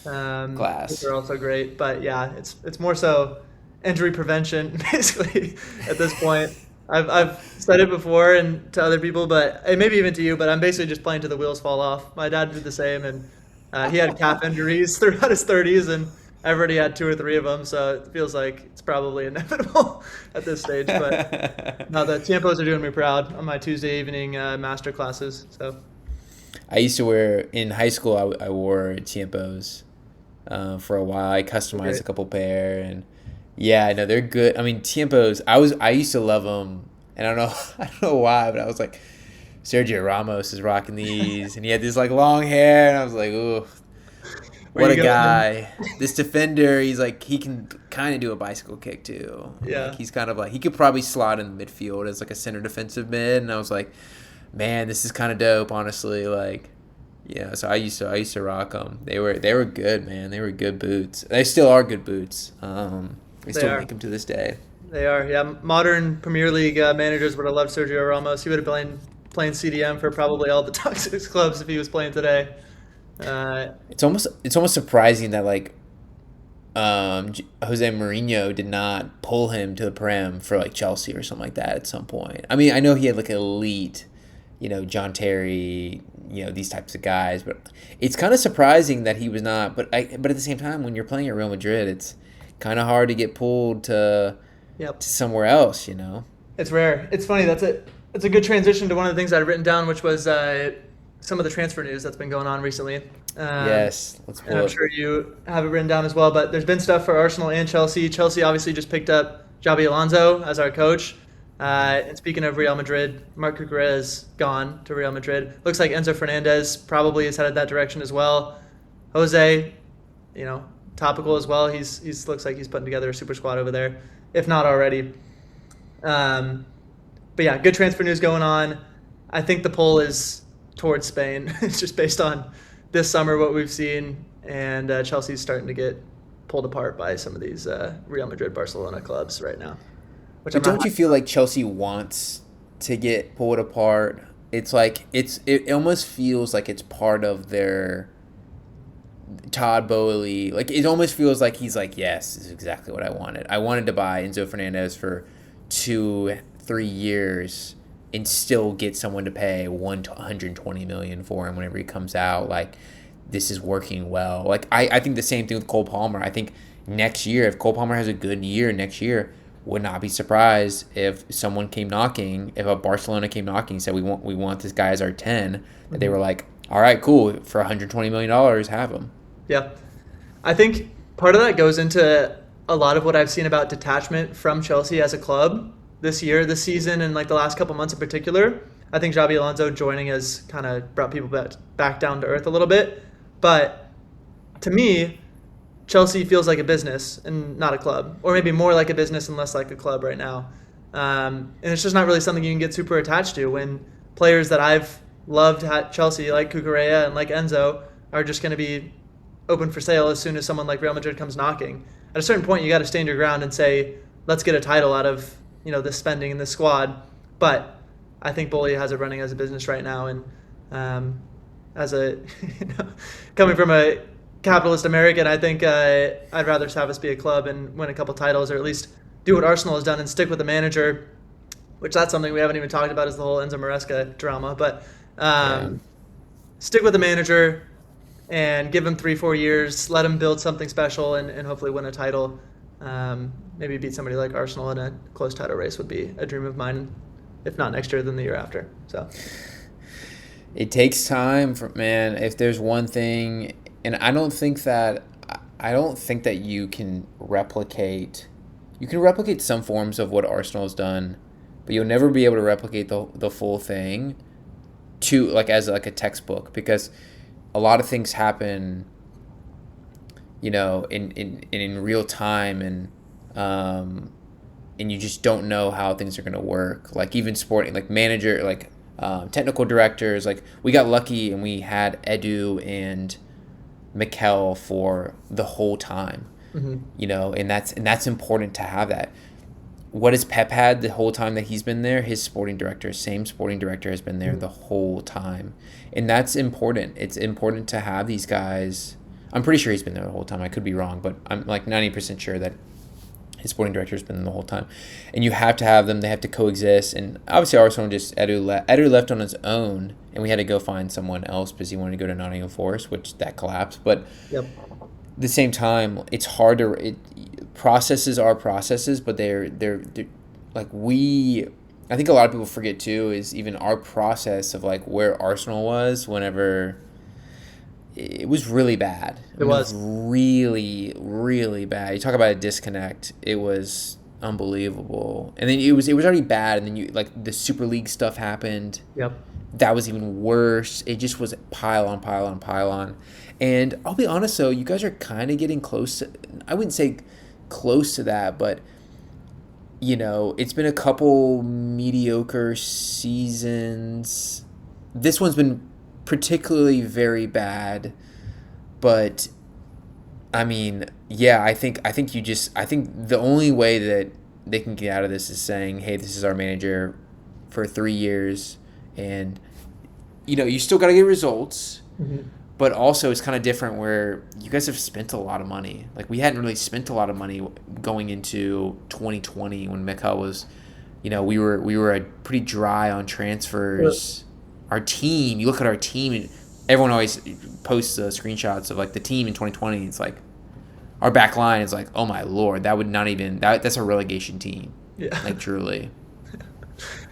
Class. They're also great, but yeah, it's more so injury prevention basically at this point. I've said it before and to other people, but and maybe even to you, but I'm basically just playing till the wheels fall off. My dad did the same, and he had calf injuries throughout his 30s, and I've already had 2 or 3 of them, so it feels like it's probably inevitable at this stage. But no, the Tiempos are doing me proud on my Tuesday evening master classes. So I used to wear in high school. I wore Tiempos for a while. I customized Great. a couple pair, and yeah, no, they're good. I mean, Tiempos. I used to love them, and I don't know I don't know why, but I was like, Sergio Ramos is rocking these, and he had this like long hair, and I was like, ooh, Where what you a going? guy! This defender, he's like he can kind of do a bicycle kick too. Yeah. Like, he's kind of like he could probably slot in the midfield as like a center defensive mid, and I was like, man, this is kind of dope, honestly. Like, yeah. So I used to rock them. They were good, man. They were good boots. They still are good boots. They still are. make them to this day. They are, yeah. Modern Premier League managers would have loved Sergio Ramos. He would have been playing CDM for probably all the top 6 clubs if he was playing today. It's almost surprising that like Jose Mourinho did not pull him to the Prem for like Chelsea or something like that at some point. I mean, I know he had like elite, John Terry, these types of guys, but it's kind of surprising that he was not. But at the same time, when you're playing at Real Madrid, it's kind of hard to get pulled to Yep. somewhere else. It's rare. It's funny. That's a good transition to one of the things I'd written down, which was some of the transfer news that's been going on recently. Yes, let's And pull I'm it. sure you have it written down as well. But there's been stuff for Arsenal and Chelsea. Chelsea obviously just picked up Xabi Alonso as our coach. And speaking of Real Madrid, Marc Cucurella is gone to Real Madrid. Looks like Enzo Fernandez probably is headed that direction as well. Jose, topical as well. He's looks like he's putting together a super squad over there, if not already. But yeah, good transfer news going on. I think the poll is towards Spain. It's just based on this summer what we've seen, and Chelsea's starting to get pulled apart by some of these Real Madrid, Barcelona clubs right now. Which But don't you feel like Chelsea wants to get pulled apart? It's like it almost feels like it's part of their Todd Boehly. Like it almost feels like he's like, yes, this is exactly what I wanted. I wanted to buy Enzo Fernandez for 2-3 years and still get someone to pay 120 million for him whenever he comes out. Like this is working well. Like I think the same thing with Cole Palmer. I think next year, if Cole Palmer has a good year next year, would not be surprised if someone came knocking, if a Barcelona came knocking and said we want this guy as our 10, that they were like, all right, cool, for $120 million, have him. Yeah. I think part of that goes into a lot of what I've seen about detachment from Chelsea as a club this season, and like the last couple months in particular. I think Xabi Alonso joining has kind of brought people back down to earth a little bit. But to me, Chelsea feels like a business and not a club, or maybe more like a business and less like a club right now. And it's just not really something you can get super attached to when players that I've loved at Chelsea, like Cucurella and like Enzo, are just going to be open for sale as soon as someone like Real Madrid comes knocking. At a certain point, you got to stand your ground and say, let's get a title out of this spending in this squad. But I think Boehly has it running as a business right now, and as a coming from a capitalist American, I think I'd rather have us be a club and win a couple titles, or at least do what Arsenal has done and stick with the manager which that's something we haven't even talked about is the whole Enzo Maresca drama. But Yeah. stick with the manager and give him 3-4 years, let him build something special and hopefully win a title. Maybe beat somebody like Arsenal in a close title race would be a dream of mine, if not next year, then the year after. So It takes time man. If there's one thing, and I don't think that you can replicate. You can replicate some forms of what Arsenal has done, but you'll never be able to replicate the full thing to as a textbook, because a lot of things happen, in real time, and you just don't know how things are going to work. Like even sporting, manager, technical directors. We got lucky and we had Edu and Mikel for the whole time, and that's important to have that. What has Pep had the whole time that he's been there? His same sporting director has been there the whole time, and that's important. It's important to have these guys. I'm pretty sure he's been there the whole time. I could be wrong, but I'm 90% sure that his sporting director has been there the whole time. And you have to have them. They have to coexist. And obviously Arsenal Edu left on his own, and we had to go find someone else because he wanted to go to Nottingham Forest, which that collapsed. But yep. At the same time, it's hard to processes are processes, but they're I think a lot of people forget too is even our process of where Arsenal was whenever it was really bad. It was really, really bad. You talk about a disconnect. It was unbelievable. And then it was already bad, and then the Super League stuff happened. Yep. That was even worse. It just was pile on pile on pile on. And I'll be honest though, you guys are kind of getting close to, I wouldn't say close to that, but it's been a couple mediocre seasons. This one's been particularly very bad, but I think the only way that they can get out of this is saying, hey, this is our manager for 3 years, and you still got to get results. But also it's kind of different where you guys have spent a lot of money. We hadn't really spent a lot of money going into 2020 when Mikel was, we were pretty dry on transfers. Our team, you look at our team, and everyone always posts screenshots of the team in 2020. It's our back line is oh my Lord, that would not even, that's a relegation team. Yeah. Truly.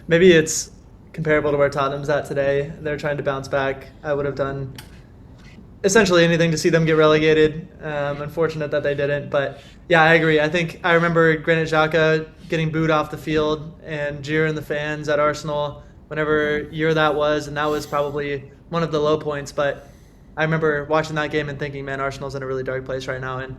Maybe it's comparable to where Tottenham's at today. They're trying to bounce back. I would have done essentially anything to see them get relegated. Unfortunate that they didn't, but yeah, I agree. I remember Granit Xhaka getting booed off the field and jeering the fans at Arsenal whenever year that was, and that was probably one of the low points. But I remember watching that game and thinking, man, Arsenal's in a really dark place right now, and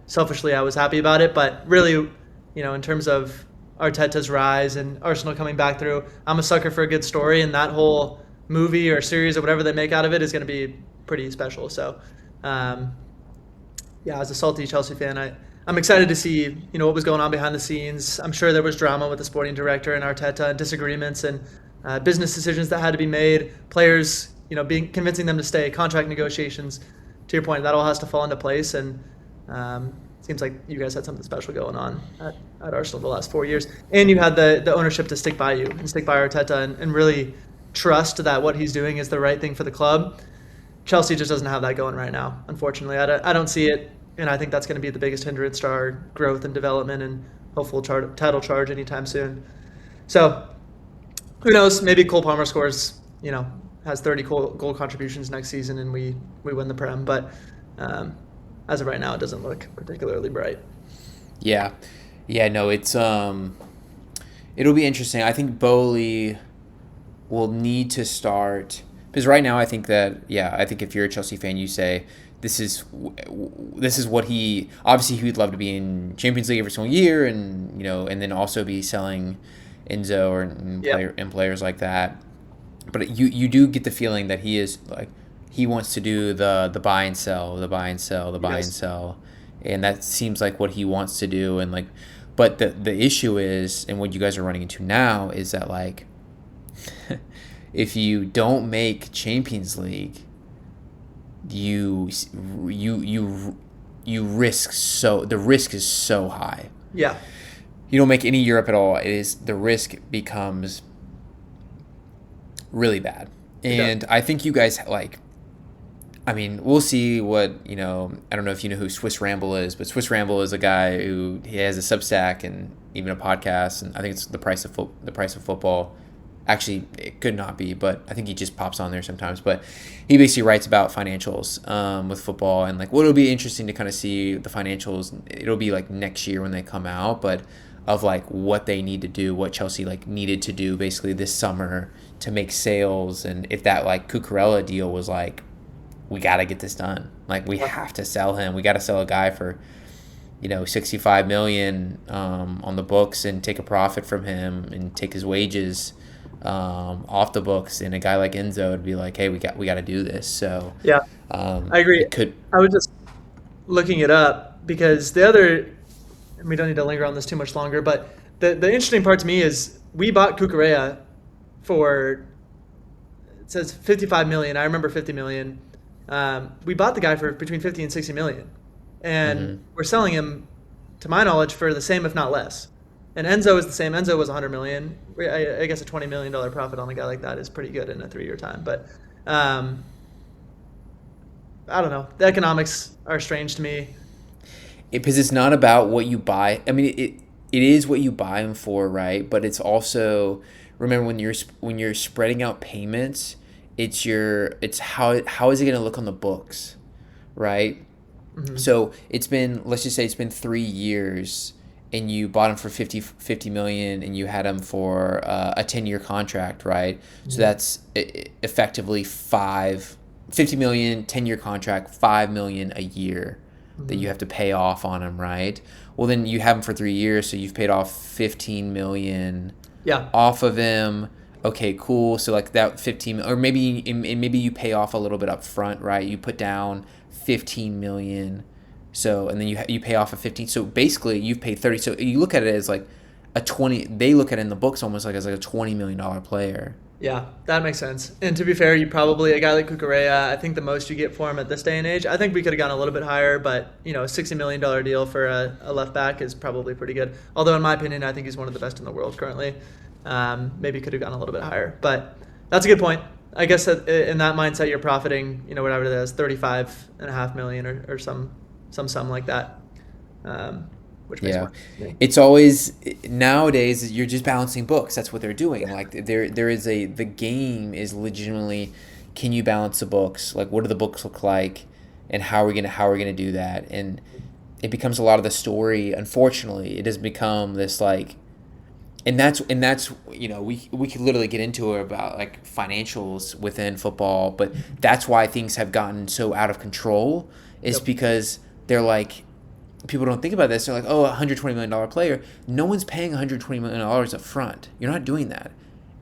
selfishly I was happy about it. But really, in terms of Arteta's rise and Arsenal coming back through, I'm a sucker for a good story, and that whole movie or series or whatever they make out of it is going to be pretty special. So, as a salty Chelsea fan, I'm excited to see what was going on behind the scenes. I'm sure there was drama with the sporting director and Arteta, and disagreements and business decisions that had to be made. Players, convincing them to stay, contract negotiations. To your point, that all has to fall into place, and seems like you guys had something special going on at Arsenal the last 4 years, and you had the ownership to stick by you and stick by Arteta and really trust that what he's doing is the right thing for the club. Chelsea just doesn't have that going right now, unfortunately. I don't see it, and I think that's going to be the biggest hindrance to our growth and development and hopeful title charge anytime soon. So, who knows? Maybe Cole Palmer scores, has 30 goal contributions next season and we win the Prem. But as of right now, it doesn't look particularly bright. Yeah. No, it's it'll be interesting. I think Bowley will need to start. Because right now, I think if you're a Chelsea fan, you say this is what he would love to be in Champions League every single year, and and then also be selling Enzo and players like that. But you do get the feeling that he wants to do the buy and sell, buy and sell, and that seems like what he wants to do. And but the issue is, and what you guys are running into now is that if you don't make Champions League, you risk the risk is so high. Yeah. you don't make any Europe at all, the risk becomes really bad. And I think you guys we'll see what, I don't know if you know who Swiss Ramble is, but Swiss Ramble is a guy who he has a Substack and even a podcast, and I think it's the price of football. Actually, it could not be, but I think he just pops on there sometimes. But he basically writes about financials with football, and like what it'll be interesting to kind of see the financials. It'll be like next year when they come out, but of like what they need to do, what Chelsea like needed to do basically this summer to make sales, and if that like Cucurella deal was like, we got to get this done. Like we have to sell him. We got to sell a guy for, 65 million on the books and take a profit from him and take his wages off the books, and a guy like Enzo would be like, hey, we got to do this. So yeah, I agree. I was just looking it up because we don't need to linger on this too much longer, but the interesting part to me is we bought Cucurella for, it says 55 million. I remember 50 million. We bought the guy for between 50 and 60 million, and we're selling him, to my knowledge, for the same, if not less. And Enzo is the same. Enzo was 100 million. I guess a $20 million profit on a guy like that is pretty good in a 3-year time. But I don't know. The economics are strange to me. Because it's not about what you buy. I mean, it is what you buy them for, right? But it's also, remember when you're spreading out payments, it's how is it going to look on the books, right? So let's just say it's been 3 years, and you bought him for 50 million, and you had him for a 10-year contract, right? So that's effectively 50 million, 10-year contract, 5 million a year that you have to pay off on him, right? Well, then you have him for 3 years, so you've paid off 15 million off of him. Okay, cool. So like that 15, or maybe you pay off a little bit up front, right? You put down 15 million. So, and then you pay off a 15. So basically you've paid 30. So you look at it as like a 20, they look at it in the books almost like as like a $20 million player. Yeah, that makes sense. And to be fair, a guy like Cucurella, I think the most you get for him at this day and age, I think we could have gone a little bit higher, but a $60 million deal for a left back is probably pretty good. Although in my opinion, I think he's one of the best in the world currently. Maybe could have gone a little bit higher, but that's a good point. I guess that in that mindset, you're profiting, whatever it is, 35.5 million or some sum like that. Which makes more sense. It's always, nowadays you're just balancing books. That's what they're doing. Like the game is legitimately, can you balance the books? Like what do the books look like, and how are we gonna do that? And it becomes a lot of the story. Unfortunately, it has become this like, and that's we could literally get into it about like financials within football, but that's why things have gotten so out of control is because they're like, people don't think about this. They're like, oh, $120 million player. No one's paying $120 million up front. You're not doing that.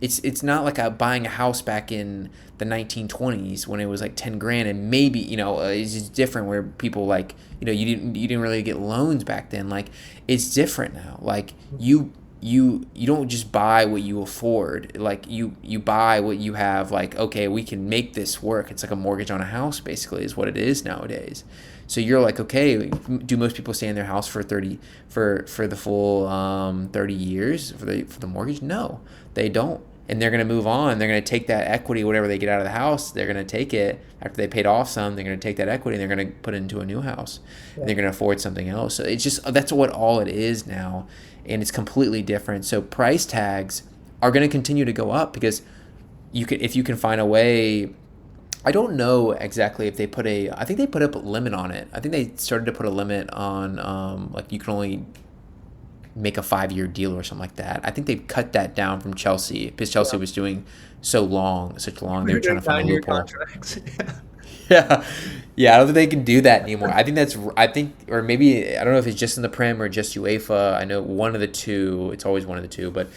It's not like buying a house back in the 1920s when it was like 10 grand, and maybe it's just different where people like you didn't really get loans back then. Like it's different now. Like you don't just buy what you afford. Like you buy what you have. Like, okay, we can make this work. It's like a mortgage on a house basically is what it is nowadays. So you're like, okay, do most people stay in their house for the full 30 years for the mortgage? No, they don't. And they're going to move on. They're going to take that equity, whatever they get out of the house, they're going to take it after they paid off some. They're going to take that equity and they're going to put it into a new house. Yeah. And they're going to afford something else. So it's just, that's what all it is now. And it's completely different. So price tags are going to continue to go up because if you can find a way. I don't know exactly if they I think they put up a limit on it. I think they started to put a limit on like you can only make a 5-year deal or something like that. I think they cut that down from Chelsea because Chelsea was doing such long. They were trying to find a loophole. Yeah. I don't think they can do that anymore. Or maybe, I don't know if it's just in the Prem or just UEFA. I know one of the two, it's always one of the two, but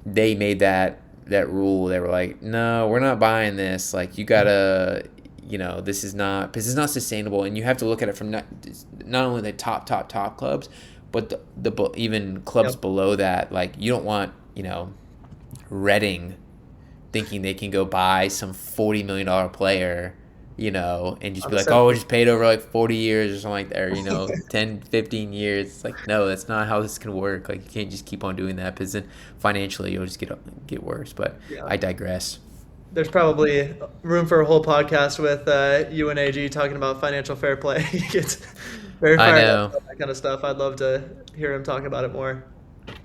they made that rule. They were like, no, we're not buying this. Like you gotta, this is not sustainable. And you have to look at it from not only the top clubs, but the even clubs below that. Like you don't want, Reading thinking they can go buy some $40 million player, and just be like, oh, we'll just pay it over like 40 years or something like that, or 10, 15 years. It's like, no, that's not how this can work. Like, you can't just keep on doing that, because then financially you'll just get worse. But yeah. I digress. There's probably room for a whole podcast with you and AG talking about financial fair play. He gets very fired up about that kind of stuff. I'd love to hear him talk about it more.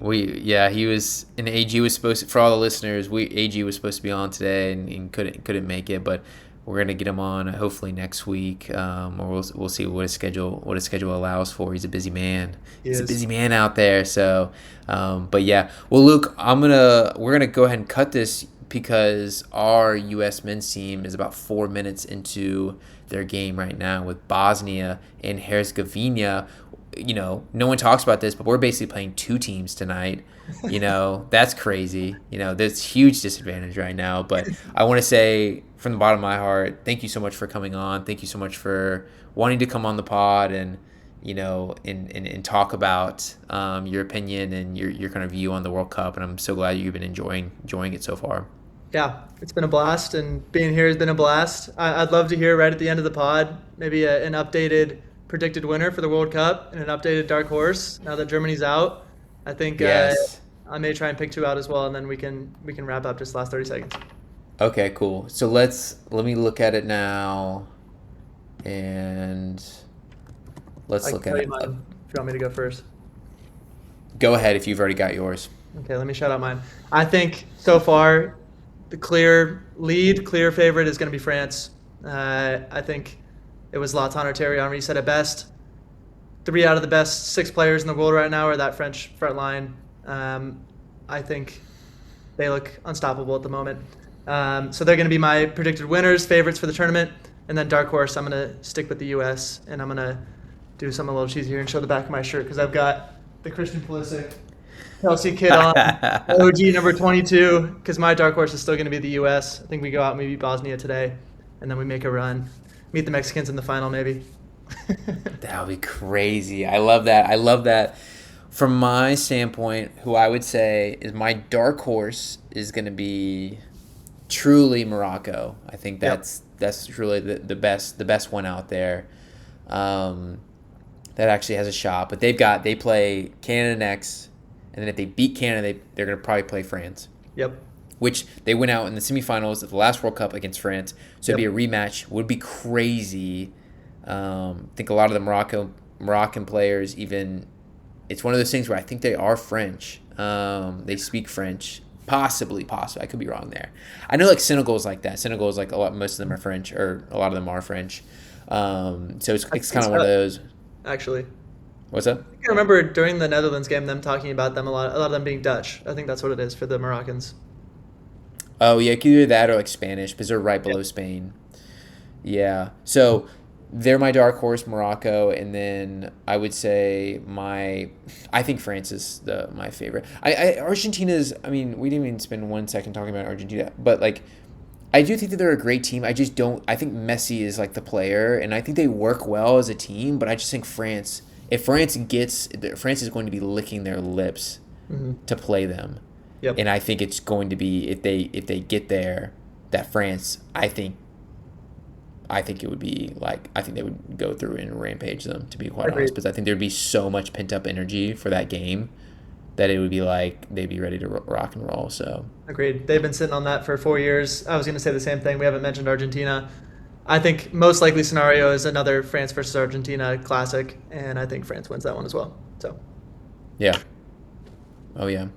He was, and AG was supposed to, for all the listeners, AG was supposed to be on today and couldn't make it, but we're gonna get him on hopefully next week, or we'll see what his schedule allows for. He's a busy man. He's a busy man out there. So, but yeah. Well, Luke, we're gonna go ahead and cut this because our U.S. men's team is about 4 minutes into their game right now with Bosnia and Herzegovina. No one talks about this, but we're basically playing two teams tonight. That's crazy. There's huge disadvantage right now. But I want to say from the bottom of my heart, thank you so much for coming on. Thank you so much for wanting to come on the pod and talk about your opinion and your kind of view on the World Cup. And I'm so glad you've been enjoying it so far. Yeah, it's been a blast, and being here has been a blast. I'd love to hear right at the end of the pod maybe an updated predicted winner for the World Cup and an updated dark horse now that Germany's out. I think yes. I may try and pick two out as well, and then we can wrap up just the last 30 seconds. Okay, cool. So let me look at it now, and let's look at it. Mine, if you want me to go first. Go ahead if you've already got yours. Okay, let me shout out mine. I think so far the clear favorite is going to be France. I think it was Zlatan or Thierry Henry said it best. 3 out of the best 6 players in the world right now are that French front line. I think they look unstoppable at the moment. So they're going to be my predicted winners, favorites for the tournament. And then dark horse, I'm going to stick with the U.S. and I'm going to do something a little cheesy here and show the back of my shirt because I've got the Christian Pulisic Chelsea kid on, OG number 22, because my dark horse is still going to be the U.S. I think we go out and we beat Bosnia today, and then we make a run. Meet the Mexicans in the final, maybe. That would be crazy. I love that. From my standpoint, who I would say is my dark horse is going to be truly Morocco. I think that's truly the best one out there. That actually has a shot. But they play Canada next, and then if they beat Canada, they're going to probably play France. Yep. Which they went out in the semifinals of the last World Cup against France. So it'd be a rematch. Would be crazy. I think a lot of the Moroccan players even, it's one of those things where I think they are French. They speak French. Possibly. I could be wrong there. I know Senegal is like that. Senegal is most of them are French, or a lot of them are French. So it's kind of one of those. Actually. What's up? I remember during the Netherlands game them talking about them a lot of them being Dutch. I think that's what it is for the Moroccans. Oh, yeah, either that or Spanish, because they're right below Spain. Yeah. So they're my dark horse, Morocco, and then I would say I think France is my favorite. Argentina's, we didn't even spend 1 second talking about Argentina, but I do think that they're a great team. I think Messi is the player, and I think they work well as a team, but I just think France is going to be licking their lips to play them. Yep. And I think it's going to be, if they get there, that France, I think it would be I think they would go through and rampage them, to be quite honest, because I think there'd be so much pent up energy for that game that it would be they'd be ready to rock and roll. So agreed. They've been sitting on that for 4 years. I was going to say the same thing. We haven't mentioned Argentina. I think most likely scenario is another France versus Argentina classic, and I think France wins that one as well. So yeah. Oh yeah.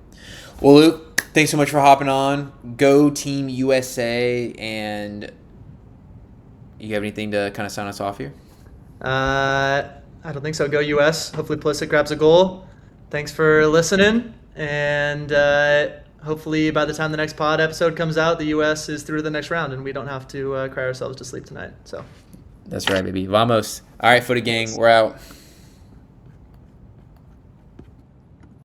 Well, Luke, thanks so much for hopping on. Go Team USA, and you have anything to kind of sign us off here? I don't think so. Go US. Hopefully Pulisic grabs a goal. Thanks for listening, and hopefully by the time the next pod episode comes out, the US is through to the next round, and we don't have to cry ourselves to sleep tonight. So that's right, baby. Vamos. All right, Footy Gang, we're out.